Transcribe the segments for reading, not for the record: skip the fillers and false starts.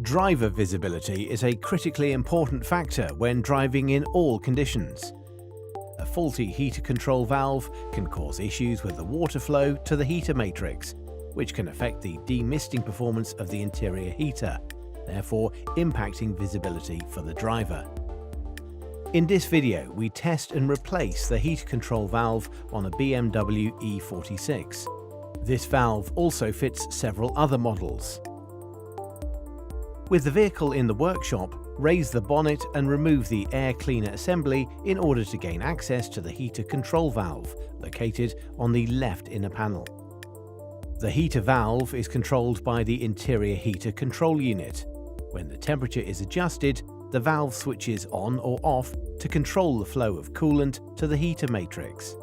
Driver visibility is a critically important factor when driving in all conditions. A faulty heater control valve can cause issues with the water flow to the heater matrix, which can affect the demisting performance of the interior heater, therefore impacting visibility for the driver. In this video, we test and replace the heater control valve on a BMW E46. This valve also fits several other models. With the vehicle in the workshop, raise the bonnet and remove the air cleaner assembly in order to gain access to the heater control valve, located on the left inner panel. The heater valve is controlled by the interior heater control unit. When the temperature is adjusted, the valve switches on or off to control the flow of coolant to the heater matrix.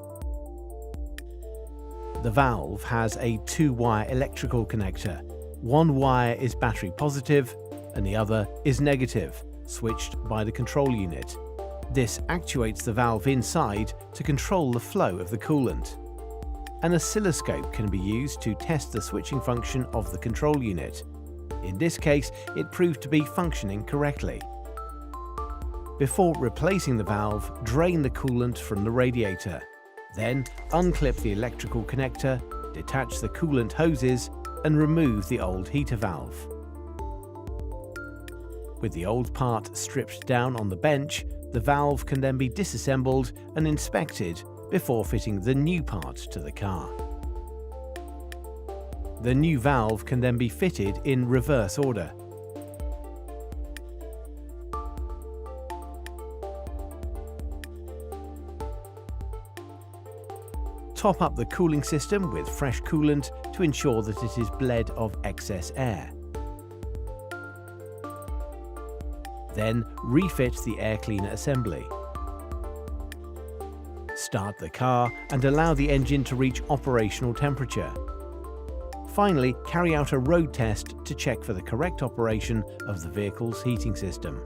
The valve has a two-wire electrical connector. One wire is battery positive and the other is negative, switched by the control unit. This actuates the valve inside to control the flow of the coolant. An oscilloscope can be used to test the switching function of the control unit. In this case, it proved to be functioning correctly. Before replacing the valve, drain the coolant from the radiator. Then unclip the electrical connector, detach the coolant hoses, and remove the old heater valve. With the old part stripped down on the bench, the valve can then be disassembled and inspected before fitting the new part to the car. The new valve can then be fitted in reverse order. Top up the cooling system with fresh coolant to ensure that it is bled of excess air. Then refit the air cleaner assembly. Start the car and allow the engine to reach operational temperature. Finally, carry out a road test to check for the correct operation of the vehicle's heating system.